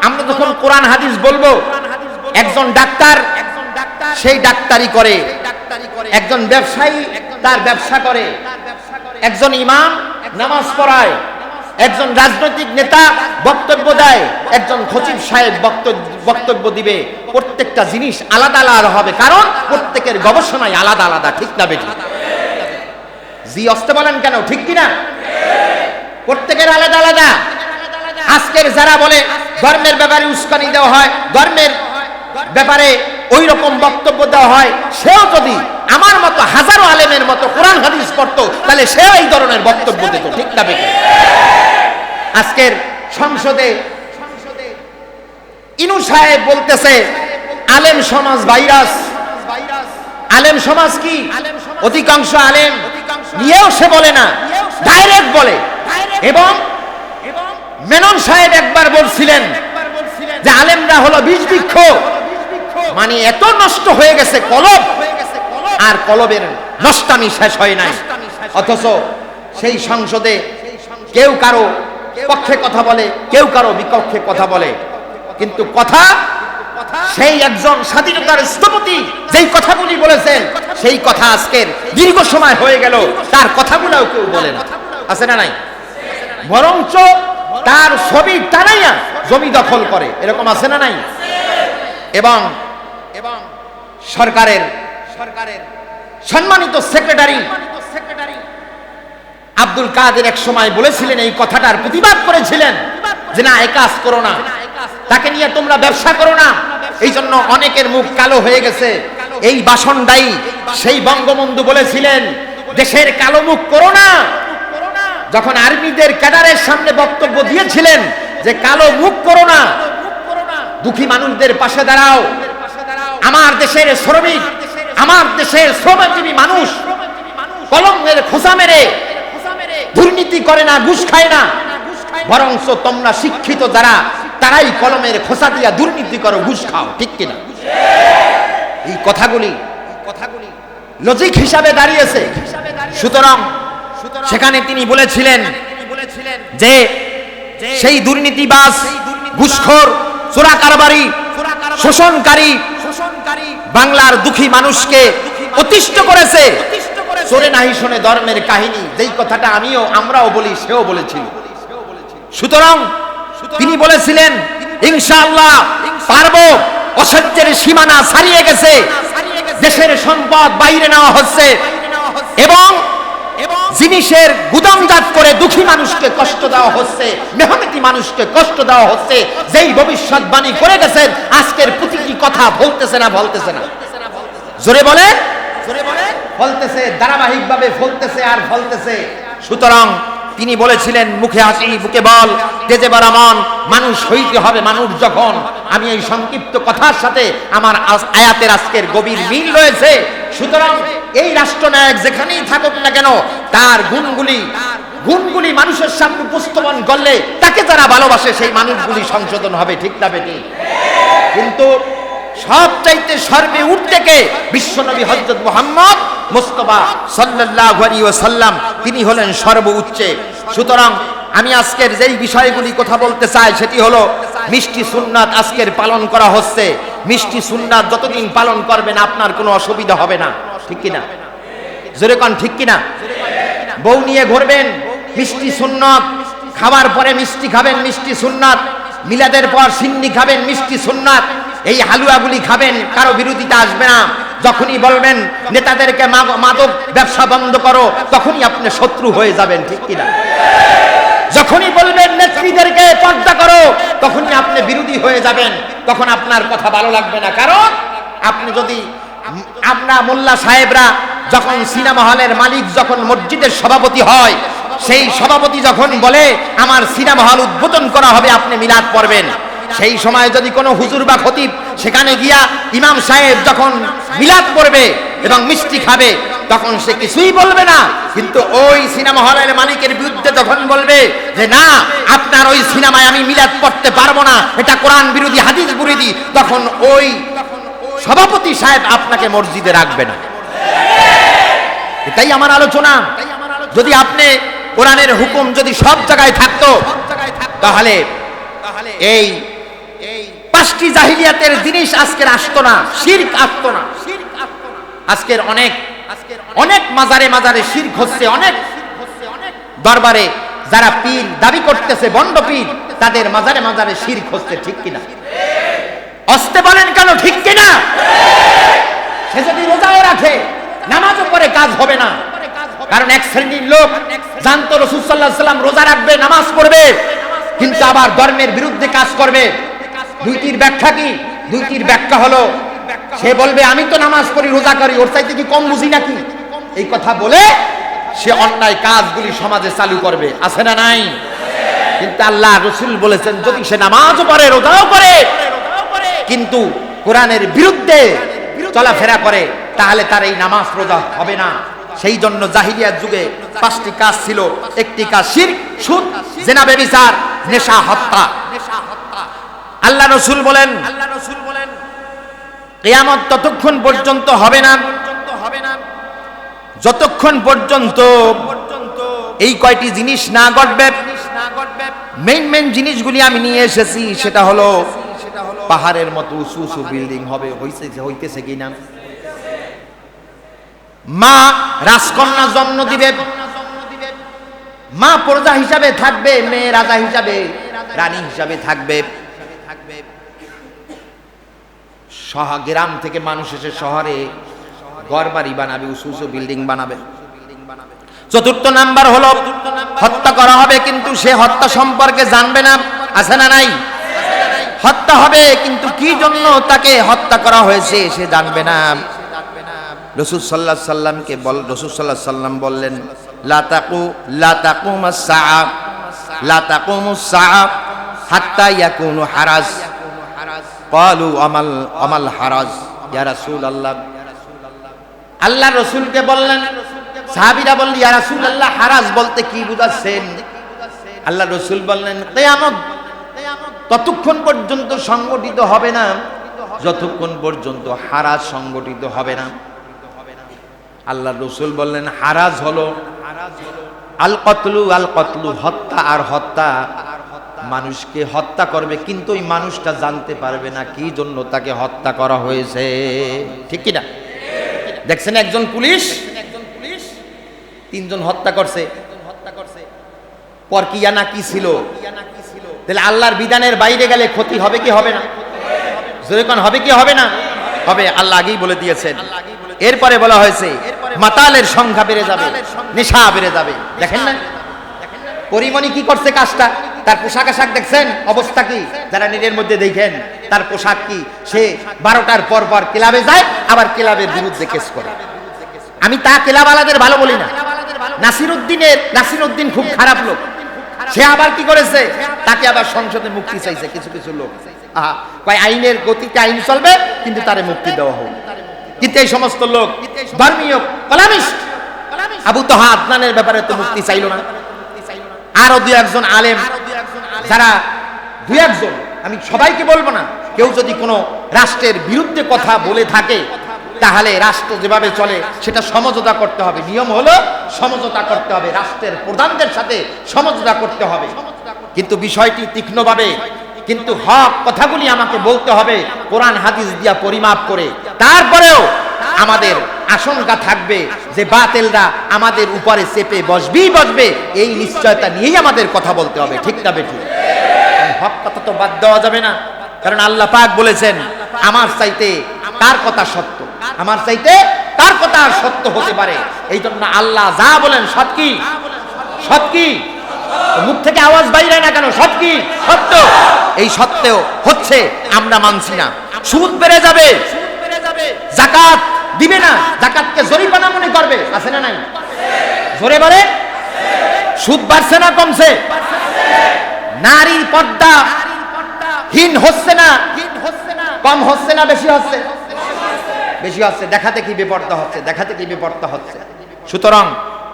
আমরা যখন কোরআন হাদিস বলবো, একজন ডাক্তার সেই ডাক্তারি করে, একজন ব্যবসায়ী তার ব্যবসা করে, একজন ইমাম নামাজ পড়ায়, একজন রাজনৈতিক নেতা বক্তব্য দেয়, একজন খতিব সাহেব বক্তব্য দিবে। প্রত্যেকটা জিনিস আলাদা আলাদা হবে, কারণ প্রত্যেকের গবেষণায় আলাদা আলাদা, ঠিক না বেটি? জি অস্তে বলেন কেন, ঠিক কিনা? প্রত্যেকের আলাদা আলাদা। আজকের যারা বলে ধর্মের ব্যাপারে উস্কানি দেওয়া হয়, ধর্মের ব্যাপারে ওই রকম বক্তব্য দেওয়া হয়, সেও যদি আমার মতো হাজারো আলেমের মতো কোরআন হাদিস পড়তো, তাহলে সেও এই ধরনের বক্তব্য দিত, ঠিক না বেটি? আজকের সংসদে ইনু সাহেব বলতেছে আলেম সমাজ ভাইরাস। আলেম সমাজ কি? অধিকাংশ আলেম নিয়েও সে বলে না, ডাইরেক্ট বলে। এবং মেনন সাহেব একবার বলছিলেন যে আলেমরা হলো বীজ বৃক্ষ। মানে এত নষ্ট হয়ে গেছে কলব, আর কলবের নষ্টামি শেষ হয় নাই। অথচ সেই সংসদে কেউ কারো পক্ষে কথা বলে, কেউ কারো বিপক্ষে কথা বলে, কিন্তু কথা সেই একজন স্বাধীনতার স্থপতি যেই কথাগুলি বলেছেন, সেই কথা আজকের দীর্ঘ সময় হয়ে গেল তার কথাগুলোও কেউ বলে না। আছে না নাই? বরঞ্চ তার ছবি টানাইয়া জমি দখল করে, এরকম আছে না নাই? এবং সরকারের সম্মানিত সেক্রেটারি আব্দুল কাদের এক সময় বলেছিলেন, এই কথাটার প্রতিবাদ করেছিলেন যে না, এই কাজ করো না, তাকে নিয়ে তোমরা ব্যবসা করো না। এই জন্য অনেকের মুখ কালো হয়ে গেছে। এই ভাষণটাই সেই বঙ্গবন্ধু বলেছিলেন, দেশের কালো মুখ করো না। যখন আর্মিদের ক্যাডারের সামনে বক্তব্য দিয়েছিলেন যে কালো মুখ করো না, দুঃখী মানুষদের পাশে দাঁড়াও। আমার দেশের শ্রমিক, আমার দেশের শ্রমজীবী মানুষ কলমের খোসা মেরে দুর্নীতি করে না, ঘুষ খায় না, বরঞ্চ তোমরা শিক্ষিত যারা, তারাই কলমের খোসা দিয়া দুর্নীতি করো, ঘুষ খাও, ঠিক কিনা? এই কথাগুলি লজিক হিসাবে দাঁড়িয়েছে। সুতরাং সেখানে তিনি বলেছিলেন যে সেই দুর্নীতিবাজ, ঘুষখোর, চোরা কারবারি, শোষণকারী বাংলার দুঃখী মানুষকে অতিষ্ঠ করেছে। চোরে নাহি শোনে ধর্মের কাহিনী, যেই কথাটা আমরাও বলি, সেও বলেছিল। সুতরাং তিনি বলেছিলেন ইনশাআল্লাহ পারবো। অসহ্যের সীমানা ছাড়িয়ে গেছে, দেশের সম্পদ বাইরে নেওয়া হচ্ছে এবং জিনিসের গুদামজাত করে দুঃখী মানুষকে কষ্ট দেওয়া হচ্ছে, মেহনতি মানুষকে কষ্ট দেওয়া হচ্ছে। যেই ভবিষ্যৎবাণী করে গেছেন, আজকের প্রতিটি কথা বলতেছে না জোরে বলে ফলতেছে, ধারাবাহিকভাবে ফলতেছে আর ফলতেছে। সুতরাং তিনি বলেছিলেন মুখে হাসি বুকে বল, তেজে বরা মন, মানুষ হইতে হবে মানুষ যখন। আমি এই সংক্ষিপ্ত কথার সাথে আমার আয়াতের আজকের গভীর মিল রয়েছে। সুতরাং এই রাষ্ট্রনায়ক যেখানেই থাকুক না কেন, তার গুণগুলি মানুষের সামনে উপস্থাপন করলে তাকে যারা ভালোবাসে সেই মানুষগুলি সংশোধন হবে, ঠিক না বেটি? কিন্তু সবচাইতে সর্বে উঠতে কে? বিশ্বনবী হযরত মুহাম্মদ মুস্তাফা সাল্লাল্লাহু আলাইহি ওয়াসাল্লাম, তিনি হলেন সর্বোচ্চে। সুতরাং আমি আজকের যেই বিষয়গুলি কথা বলতে চাই সেটি হলো মিষ্টি সুন্নাত আজকের পালন করা হচ্ছে। মিষ্টি সুন্নাত যতদিন পালন করবেন আপনার কোনো অসুবিধা হবে না, ঠিক কিনা? জোরে কোন ঠিক কিনা? বউ নিয়ে ঘুরবেন, মিষ্টি সুন্নাত। খাওয়ার পরে মিষ্টি খাবেন, মিষ্টি সুন্নাত। মিলাদের পর সিন্নি খাবেন, মিষ্টি সুন্নাত। এই হালুয়াগুলি খাবেন, কারো বিরোধিতা আসবে না। যখনই বলবেন নেতাদেরকে মাদক ব্যবসা বন্ধ করো, তখনই আপনি শত্রু হয়ে যাবেন, ঠিক কিনা? যখনই বলবেন নেত্রীদেরকে পর্দা করো, তখনই আপনি বিরোধী হয়ে যাবেন, তখন আপনার কথা ভালো লাগবে না। কারণ আপনি যদি আমরা মোল্লা সাহেবরা যখন সিনেমা হলের মালিক, যখন মসজিদের সভাপতি হয়, সেই সভাপতি যখন বলে আমার সিনেমা হল উদ্বোধন করা হবে, আপনি মিলাদ পড়বেন। সেই সময় যদি কোনো হুজুর বা খতিব সেখানে গিয়া ইমাম সাহেব যখন মিলাদ পড়বে এবং মিষ্টি খাবে, তখন সে কিছুই বলবে না। কিন্তু ওই সিনেমা হলের মালিকের বিরুদ্ধে যখন বলবে যে না, আপনার ওই সিনেমায় আমি মিলাদ পড়তে পারবো না, এটা কোরআন বিরোধী, হাদিস বিরোধী, তখন ওই সভাপতি সাহেব আপনাকে মসজিদে রাখবে না। এটাই আমার আলোচনা। যদি আপনি কোরআনের হুকুম যদি সব জায়গায় থাকতো, তাহলে এই পাঁচটি জাহিলিয়াতের জিনিস আজকের আসতো না, শিরক আসতো না। আজকের অনেক মাজারে মাজারে শিরক হচ্ছে, অনেক দরবারে যারা পীর দাবি করতেছে, বন্ড পীর, তাদের মাজারে মাজারে শিরক হচ্ছে, ঠিক কিনা? আসতে বলেন কেন, ঠিক কিনা? সে যদি রোজাও রাখে, নামাজও পড়ে, কাজ হবে না। কারণ এক শ্রেণীর লোক জানতো রাসূল সাল্লাল্লাহু আলাইহি ওয়াসাল্লাম রোজা রাখবে, নামাজ পড়বে, কিন্তু আবার ধর্মের বিরুদ্ধে কাজ করবে। দুইটির ব্যাখ্যা কি? দুইটির ব্যাখ্যা হলো সে বলবে আমি তো নামাজ পড়ি, রোজা করি, ওর চাইতে কি কম বুঝি নাকি? এই কথা বলে সে অন্যায় কাজগুলি সমাজে চালু করবে, আছে না নাই? কিন্তু আল্লাহ রাসূল বলেছেন যদি সে নামাজও পড়ে, রোজাও করে, কিন্তু কোরআনের বিরুদ্ধে চলাফেরা করে, তাহলে তার এই নামাজ রোজা হবে না। সেই জন্য জাহিলিয়াত যুগে পাঁচটি কাজ ছিল। একটি কাজ শিরক, সুদ, জিনা, ব্যভিচার, নেশা, হত্যা। আল্লাহ রাসূল বলেন কিয়ামত ততক্ষণ পর্যন্ত হবে না যতক্ষণ পর্যন্ত এই কয়টি জিনিস না ঘটবে। মেইন জিনিসগুলি আমি নিয়ে এসেছি, সেটা হলো পাহাড়ের মতো উঁচু উঁচু বিল্ডিং হবে, হইতেছে কিনা? মা রাজকন্যা জন্ম দিবে, মা প্রজা হিসাবে থাকবে, মেয়ে রাজা হিসাবে, রানী হিসাবে থাকবে। গ্রাম থেকে মানুষ এসে শহরে ঘর বাড়ি বানাবে, উঁচু উঁচু বিল্ডিং বানাবে। চতুর্থ নাম্বার হলো হত্যা করা হবে, কিন্তু সে হত্যা সম্পর্কে জানবে না, আছে না নাই? হত্যা হবে কিন্তু কি জন্য তাকে হত্যা করা হয়েছে সে জানবে না। রাসূল সাল্লাল্লাহু আলাইহি সাল্লামকে রাসূল সাল্লাল্লাহু আলাইহি সাল্লাম বললেন লা তাকুমুস সাআ হাত্তা ইয়াকুনু হারাজ। ক্বালু আমাল হারাজ ইয়া রাসূলুল্লাহ। আল্লাহ রাসূলকে বললেন, সাহাবীরা বললেন ইয়া রাসূলুল্লাহ হারাজ বলতে কি বুঝাচ্ছেন? আল্লাহ রাসূল বললেন কিয়ামত ততক্ষণ পর্যন্ত সংগঠিত হবে না যতক্ষণ পর্যন্ত হারাজ সংগঠিত হবে না। আল্লাহ রসুল বললেন হারাজ হলো আল কতলু, হত্যা। আর হত্যা মানুষকে হত্যা করবে, কিন্তু ওই মানুষটা জানতে পারবে না কি জন্য তাকে হত্যা করা হয়েছে, ঠিক কিনা? দেখছেন একজন পুলিশ 3 জন হত্যা করছে, পরকিয়া না কি ছিল? তাহলে আল্লাহর বিধানের বাইরে গেলে ক্ষতি হবে কি হবে না? যেরকম হবে কি হবে না? হবে, আল্লাহ আগেই বলে দিয়েছেন। এরপরে বলা হয়েছে মাতালের সংখ্যা বেড়ে যাবে, নেশা বেড়ে যাবে। দেখেন না পরিমণি কি করছে কাজটা, তার পোশাক আশাক দেখছেন অবস্থা কি? যারা নিজের মধ্যে দেখেন তার পোশাক কি, সে 12টার পর পর ক্লাবে যায়, আবার ক্লাবের বিরুদ্ধে কেস করে। আমি তা ক্লাবওয়ালাদের ভালো বলি না, নাসিরউদ্দিন খুব খারাপ লোক, সে আবার কি করেছে, তাকে আবার সংসদে মুক্তি চাইছে কিছু কিছু লোক। কয় আইনের গতিতে আইন চলবে, কিন্তু তারে মুক্তি দেওয়া হোক। কিন্তু এই সমস্ত লোক ধর্মীয় কলামিস্ট আবু তাহা আদনানের ব্যাপারে তো মুক্তি চাইল না। আরো 2-1 আলেম, যারা 2-1, আমি সবাইকে বলবো না, কেউ যদি কোনো রাষ্ট্রের বিরুদ্ধে কথা বলে থাকে তাহলে রাষ্ট্র যেভাবে চলে সেটা সমঝোতা করতে হবে। নিয়ম হলো সমঝোতা করতে হবে, রাষ্ট্রের প্রধানদের সাথে সমঝোতা করতে হবে। কিন্তু বিষয়টি তীক্ষ্ণভাবে, কিন্তু হক কথাগুলি আমাকে বলতে হবে কোরআন হাদিস দিয়া পরিমাপ করে। তারপরেও আমাদের আশঙ্কা থাকবে যে বাতিলরা আমাদের উপরে চেপে বসবে, এই নিশ্চয়তা নিয়েই আমাদের কথা বলতে হবে, ঠিক না বেঠিক? হক কথা তো বাদ দেওয়া যাবে না, কারণ আল্লাহ পাক বলেছেন আমার চাইতে তার কথা সত্য, আমার চাইতে তার কথা আর সত্য হতে পারে। এই জন্য আল্লাহ যা বলেন সৎ কি, সৎ কি, মুখ থেকে আওয়াজ বাইরে না কেন, সৎ কি, সত্য। এই সত্ত্বেও হচ্ছে আমরা মানছি না। সুদ বেড়ে যাবে, যাকাত দিবে না, যাকাতকে জরিমানা মনে করবে, আছে না নাই? জোরে বলে, সুদ বাড়ছে না কমছে? নারী পর্দা হীন হচ্ছে না, কম হচ্ছে না বেশি হচ্ছে? বেশি হচ্ছে। দেখাতে কি বেপর্দা হচ্ছে, দেখাতে কি বেপর্দা হচ্ছে। সুতরাং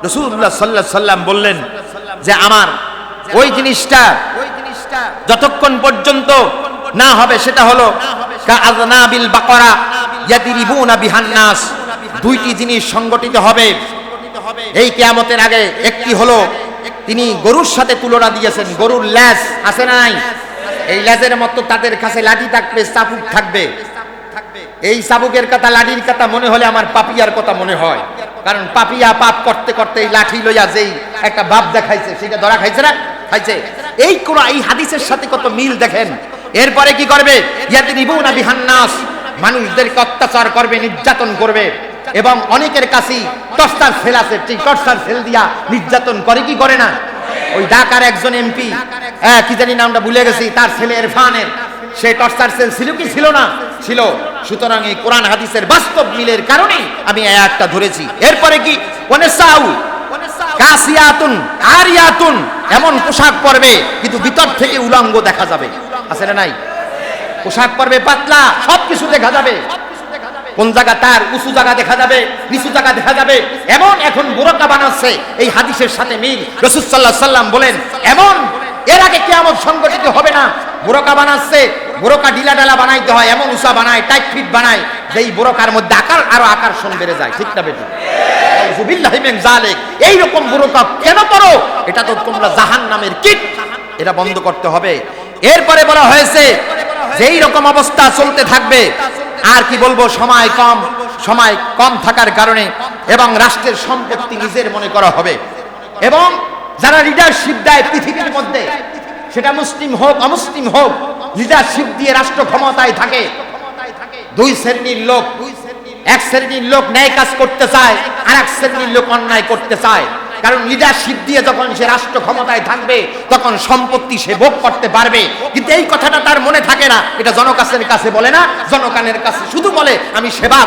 রাসূলুল্লাহ সাল্লাল্লাহু আলাইহি সাল্লাম বললেন যে আমার ওই জিনিসটা যতক্ষণ পর্যন্ত না হবে সেটা হলো কাআযনাবিল বাকরা ইয়াদরিবুনা বিহান নাস। 2টি জিনিস সংগঠিত হবে এই কিয়ামতের আগে। একটি হলো তিনি গরুর সাথে তুলনা দিয়েছেন, গরুর ল্যাজ আছে না নাই? এই ল্যাজের মতো তাদের কাছে লাঠি থাকবে, চাবুক থাকবে। এই চাবুকের কথা, লাঠির কথা মনে হলে আমার পাপিয়ার কথা মনে হয়, কারণ পাপিয়া পাপ করতে করতে এই লাঠি লইয়া যেই একটা বাপ দেখাইছে, সেটা ধরা খাইছে না? খাইছে। এই কোরআন এই হাদিসের সাথে কত মিল দেখেন। এরপরে কি করবে? ইয়াদরিবুনা বিহান নাস, মানুষদেরকে অত্যাচার করবে, নির্যাতন করবে, এবং অনেকের কাছেই টর্চার সেল আছে, সেই টর্চার সেল দিয়া নির্যাতন করে কি করে না? ওই ঢাকার একজন এমপি, কি জানি নামটা ভুলে গেছি, তার ছেলে ইরফানের, সে টর্চার সেল ছিল কি ছিল না? ছিল। সুতরাং এই কোরআন হাদিসের বাস্তব মিলের কারণে আমি এই আয়াতটা ধরেছি। এরপরে কি? ওয়ানাসাউ কাসিয়াতুন আরিয়াতুন, এমন পোশাক পরবে কিন্তু ভিতর থেকে উলঙ্গ দেখা যাবে, আছে না নাই? পোশাক পরবে পাতলা, সবকিছু দেখা যাবে, কোন জায়গা তার উঁচু জায়গা দেখা যাবে, নিচু জায়গা দেখা যাবে। এমন এখন বোরকা বানাচ্ছে, এই হাদিসের সাথে মিল। রাসূল সাল্লাল্লাহু আলাইহি সাল্লাম বলেন এমন এর আগে কিয়ামত সংগঠিত হবে না। বোরকা বানাচ্ছে, বোরকা ঢিলা ঢালা বানাইতে হয়, এমন উঁচা বানায়, টাইট ফিট বানায়, যেই বোরকার মধ্যে আকার আরো আকর্ষণ বেড়ে যায়, ঠিক না বেটি? আউযুবিল্লাহি মিন যালিক। এই রকম বোরকা কেন পরো? এটা তো তোমরা জাহান্নামের কীট, এটা বন্ধ করতে হবে। এরপরে বলা হয়েছে যেই রকম অবস্থা চলতে থাকবে, আর কি বলবো, সময় কম থাকার কারণে এবং রাষ্ট্রের সম্পত্তি নিজের মনে করা হবে, এবং যারা লিডারশিপ দেয় পৃথিবীর মধ্যে, সেটা মুসলিম হোক অমুসলিম হোক, লিডারশিপ দিয়ে রাষ্ট্র ক্ষমতায় থাকে। 2 শ্রেণীর লোক, এক শ্রেণীর লোক ন্যায় কাজ করতে চায়, আর এক শ্রেণীর লোক অন্যায় করতে চায়। কারণ লিডারশিপ দিয়ে যখন সে রাষ্ট্র ক্ষমতায় থাকবে তখন সম্পত্তি সে ভোগ করতে পারবে, কিন্তু এই কথাটা তার মনে থাকে না। এটা জনগণের কাছে বলে না, জনগণের কাছে শুধু বলে আমি সেবা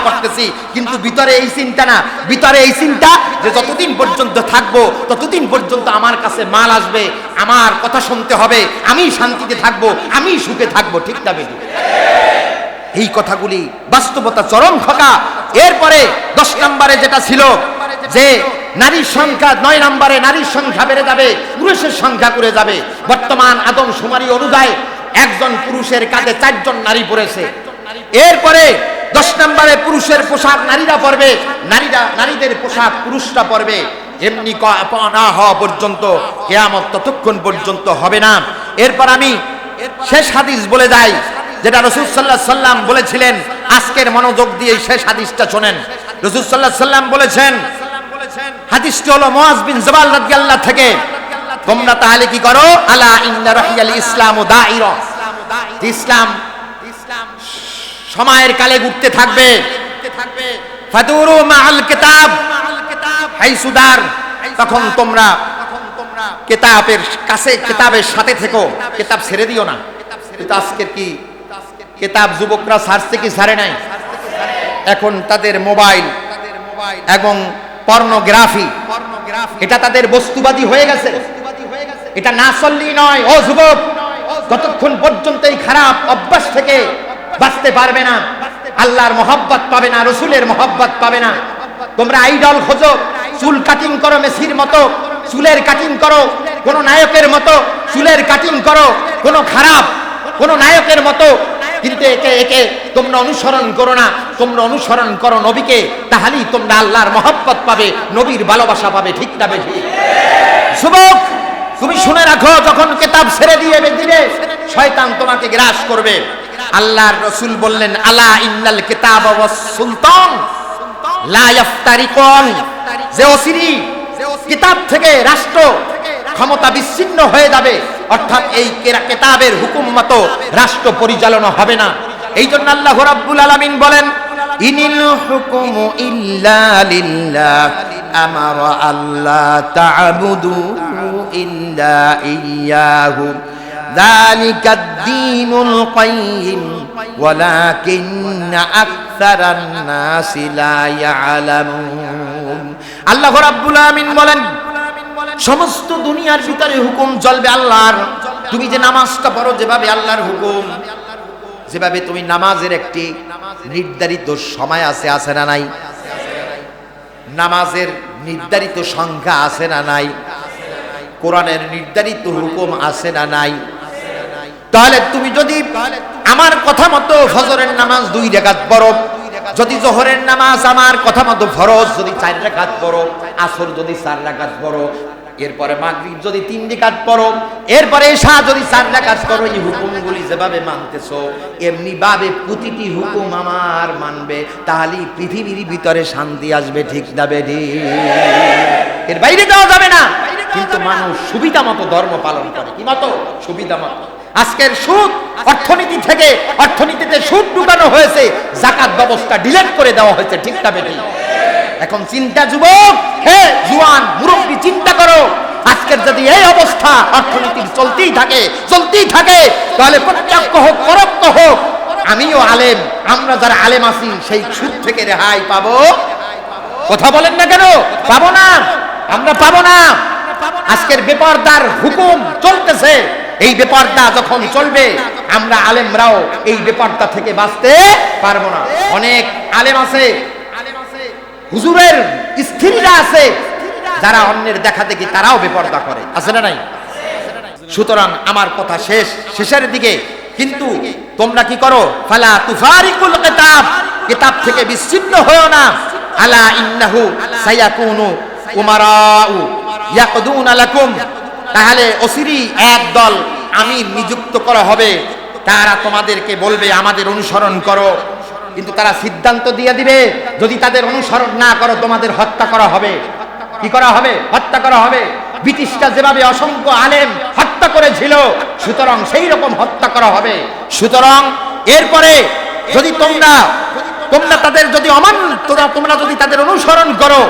করতেছি, কিন্তু ভিতরে এই চিন্তা না, ভিতরে এই চিন্তা যে যতদিন পর্যন্ত থাকবো ততদিন পর্যন্ত আমার কাছে মাল আসবে, আমার কথা শুনতে হবে, আমি শান্তিতে থাকবো, আমি সুখে থাকবো, ঠিক না বেটি? এই কথাগুলি বাস্তবতা চরম খোকা। এরপরে 10 নম্বরে যেটা ছিল যে নারীর সংখ্যা, 9 নম্বরে নারীর সংখ্যা বেড়ে যাবে, পুরুষের সংখ্যা কমে যাবে। বর্তমান আদমশুমারি অনুযায়ী একজন পুরুষের কাঁধে 4 জন নারী পড়েছে। এরপরে 10 নম্বরে পুরুষের পোশাক নারীরা পরবে, নারীদের পোশাক পুরুষরা পরবে। এমনি না হওয়া পর্যন্ত কিয়ামত ততক্ষণ পর্যন্ত হবে না। এরপর আমি শেষ হাদিস বলে যাই, যেটা রাসূল সাল্লাল্লাহু আলাইহি সাল্লাম বলেছিলেন। আজকের মনোযোগ দিয়ে শেষ হাদিসটা শোনেন। রাসূল সাল্লাল্লাহু আলাইহি সাল্লাম বলেছেন, হাদিসটি হলো মুআজ বিন জাবাল রাদিয়াল্লাহু থেকে, তোমরা তাহলে কি করো, আলা ইন্না রাহিয়াল ইসলামু দাইরা, ইসলাম সময়ের কালে ঘুরতে থাকবে। ফাদুরু মাআল কিতাব হাইসুদার, তখন তোমরা কিতাবের কাছে, কিতাবের সাথে থেকো, কিতাব ছেড়ে দিও না। কিন্তু আজকের কি কিতাব যুবকরা ছাড়ছে কি ছাড়ে নাই? এখন তাদের মোবাইল এবং পর্নোগ্রাফি, এটা তাদের বস্তুবাদী হয়ে গেছে। এটা না চললেই নয়। ও যুবক, যতক্ষণ পর্যন্ত এই খারাপ অভ্যাস থেকে বাঁচতে পারবে না, আল্লাহর মহব্বত পাবে না, রসুলের মহব্বত পাবে না। তোমরা আইডল খোঁজো, চুল কাটিং করো মেসির মতো, চুলের কাটিং করো কোন নায়কের মতো, চুলের কাটিং করো কোন খারাপ কোন নায়কের মতো, কিন্তু একে একে তোমরা অনুসরণ করো না। তোমরা অনুসরণ করো নবীকে, তাহলেই তোমরা আল্লাহর মহব্বত পাবে, নবীর ভালোবাসা পাবে। ঠিক না বেঠিক? যুবক, তুমি শুনে রাখো, যখন কিতাব ছেড়ে দিয়ে দিবে, শয়তান তোমাকে গ্রাস করবে। আল্লাহর রাসূল বললেন, আলা ইন্নাল কিতাব ওয়াস সুলতান লা ইফতারিকুন, যে অচিরেই কিতাব থেকে রাষ্ট্র ক্ষমতা বিচ্ছিন্ন হয়ে যাবে, অর্থাৎ এই কিতাবের হুকুম মতো রাষ্ট্র পরিচালনা হবে না। এই জন্য আল্লাহ রাব্বুল আলামিন বলেন, ইনিল হুকুমু ইল্লা লিল্লাহ আমারা আল্লাহ তা'বুদু ইল্লা ইয়্যাহু যালিকাদ দীনুল কাইয়্যিম ওয়ালাকিন্না আকসারান নাসি লা ইয়ালামুন। আল্লাহ রাব্বুল আলামিন বলেন, সমস্ত দুনিয়ার ভিতরে হুকুম চলবে আল্লাহর। তুমি যে নামাজটা পড়ো যেভাবে আল্লাহর হুকুম, যেভাবে তুমি নামাজের একটি নির্ধারিত সময় আছে, আছে না নাই? নামাজের নির্ধারিত সংখ্যা আছে না নাই? কোরআনের নির্ধারিত হুকুম আছে না নাই? তাহলে তুমি যদি আমার কথা মতো ফজরের নামাজ 2 রাকাত পড়ো, যদি জোহরের নামাজ আমার কথা মতো ফরজ যদি 4 রাকাত পড়ো, আসর যদি 4 রাকাত পড়ো, এরপরে মাগরিব যদি 3 রাকাত পড়ো, এরপরে ইশা যদি 4 রাকাত পড়ো, এই হুকুমগুলি যেভাবে মানতেছো এমনি ভাবে প্রতিটি হুকুম আমার মানবে, তাহলেই পৃথিবীর ভিতরে শান্তি আসবে। ঠিক না বেঠিক? এর বাইরে যাওয়া যাবে না। কিন্তু মানুষ সুবিধা মতো ধর্ম পালন করে। কি মতো? সুবিধা মতো। আজকের সুদ, অর্থনীতি থেকে, অর্থনীতিতে সুদ ঢুকানো হয়েছে, যাকাত ব্যবস্থা ডিলিট করে দেওয়া হয়েছে। ঠিক না বেঠিক? এখন চিন্তা যুবক, হে জুয়ান মুরব্বী, চিন্তা করো, আজকের যদি এই অবস্থা অর্থনীতির চলতেই থাকে, তাহলে প্রত্যক্ষ হোক পরোক্ষ হোক, আমিও আলেম, আমরা যারা আলেম আছি সেই সুদ থেকে রেহাই পাবো? কথা বলেন না কেন? পাবো না, আমরা পাবো না। আজকের বেপরদার হুকুম চলতেছে, এই বেপরদা যখন চলবে, আমরা আলেমরাও এই বেপরদা থেকে বাঁচতে পারবো না। অনেক আলেম আছে, হুজুরের স্ত্রীরা আছে, যারা অন্যের দেখা দেখি তারাও বেপরদা করে, আছে না নাই? সুতরাং আমার কথা শেষের দিকে, কিন্তু তোমরা কি করো, ফালা তুফারিকুল কিতাব, কিতাব থেকে বিচ্ছিন্ন হয়ো না। আলা ইন্নাহু সায়াকুনু উমারাউ ইয়াকদুনা লাকুম, তাহলে অচিরেই একদল আমির নিযুক্ত করা হবে, তারা তোমাদেরকে বলবে আমাদের অনুসরণ করো, কিন্তু তারা সিদ্ধান্ত দিয়ে দিবে, যদি তাদের অনুসরণ না করো তোমাদের হত্যা করা হবে। কি করা হবে? হত্যা করা হবে। ব্রিটিশরা যেভাবে অসংখ্য আলেম হত্যা করেছিল, সুতরাং সেই রকম হত্যা করা হবে। সুতরাং এরপরে যদি তোমরা তাদের যদি তোমরা যদি তাদের অনুসরণ করো,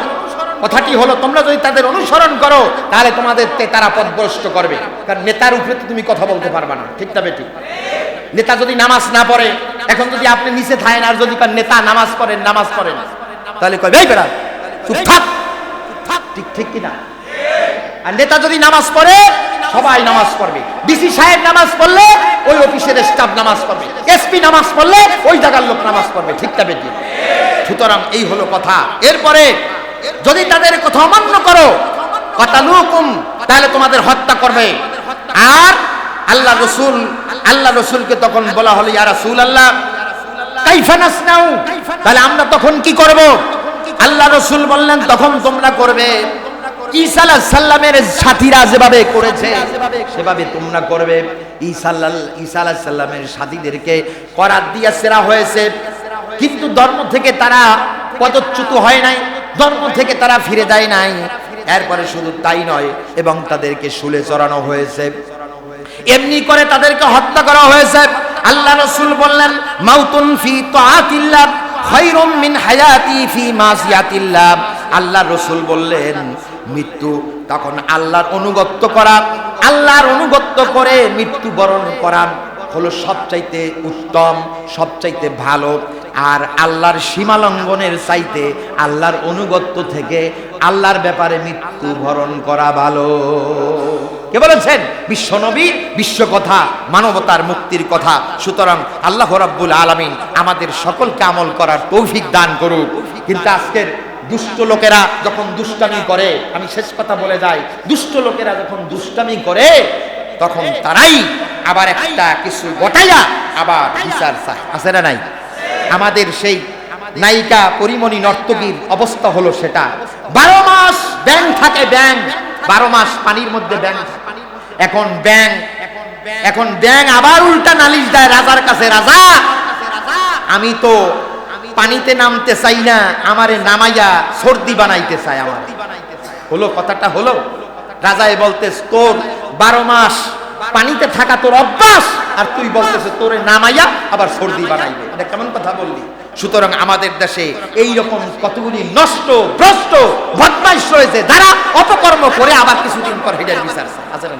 কথাটি হলো তোমরা যদি তাদের অনুসরণ করো, তাহলে তোমাদের তারা পথভ্রষ্ট করবে। কারণ নেতার উপরে তুমি কথা বলতে পারবে না। ঠিক না বেঠিক? নেতা যদি নামাজ না পড়ে, এখন যদি আপনি নিচে থাকেন আর যদি নেতা নামাজ পড়েন, তাহলে কই ভাই বেড়া চুপ থাক। ঠিক কিনা? আর নেতা যদি নামাজ পড়ে, সবাই নামাজ পড়বে। ডিসি সাহেব নামাজ পড়লে ওই অফিসের স্টাফ নামাজ পড়বে, এসপি নামাজ পড়লে ওই জায়গার লোক নামাজ পড়বে। ঠিক না বেঠিক? সুতরাং এই হলো কথা। এরপরে যদি তাদের কথা অমান্য করো, কাতালুকুম, তাহলে তোমাদের হত্যা করবে। আর আল্লাহ রসুলকে তখন বলা হলো ইয়া রাসূলুল্লাহ কাইফা নাসনাউ, তাহলে আমরা তখন কি করব? আল্লাহ রসুল বললেন তখন তোমরা করবে ঈসা আলাইহিস সালামের সাথীরা যেভাবে করেছে সেভাবে তোমরা করবে। ঈসা আলাইহিস সালামের সাথীদেরকে করাত দিয়া ছেঁড়া হয়েছে, কিন্তু ধর্ম থেকে তারা পদচ্যুত হয় নাই, ধর্ম থেকে তারা ফিরে যায় নাই। এরপরে শুধু তাই নয়, এবং তাদেরকে শুলে চড়ানো হয়েছে, এমনি করে তাদেরকে হত্যা করা হয়েছে। আল্লাহ রাসূল বললেন মাউতুন ফি তাআতিল্লাহ খায়রুম মিন হায়াতি ফি মাসিয়াতিল্লাহ। আল্লাহ রাসূল বললেন মৃত্যু তখন আল্লাহর অনুগত্য করা, আল্লাহর অনুগত্য করে মৃত্যুবরণ করা হলো সবচাইতে উত্তম, সবচাইতে ভালো। আর আল্লাহর সীমা লঙ্ঘনের চাইতে আল্লাহর অনুগত্য থেকে আল্লাহর ব্যাপারে মৃত্যুবরণ করা ভালো। কে বলেছেন? বিশ্বনবী, বিশ্ব কথা, মানবতার মুক্তির কথা। সুতরাং আল্লাহ রাব্বুল আলামিন আমাদের সকলকে আমল করার তৌফিক দান করুক। কিন্তু আজকের দুষ্ট লোকেরা যখন দুষ্টামি করে, আমি শেষ কথা বলে যাই, দুষ্ট লোকেরা যখন দুষ্টামি করে তখন তারাই আবার একটা কিছু গটাইয়া আবার বিচার চায়, আছে না নাই? আমাদের সেই নায়িকা পরিমণি নর্তকীর অবস্থা হলো সেটা। 12 মাস ব্যাং থাকে, ব্যাং 12 মাস পানির মধ্যে ব্যাং। এখন ব্যাং আবার উল্টা নালিশ দেয় রাজার কাছে, রাজা আমি তো পানিতে নামতে চাই না, আমারে নামাইয়া সর্দি বানাইতে চায়। আমার হলো কথাটা হলো, রাজায় বলতেছ তোর 12 মাস পানিতে থাকা তোর অভ্যাস, আর তুই বলতেছ তোরে নামাইয়া আবার সর্দি বানাইবে। এটা কেমন কথা বললি? সুতরাং আমাদের দেশে এই রকম কতগুলি নষ্ট ভ্রষ্ট বদমাইশ রয়েছে যারা অপকর্ম করে আবার কিছুদিন পর হেডের বিচার আছে না।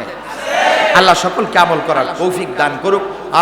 আল্লাহ সকলকে আমল করার তৌফিক দান করুক।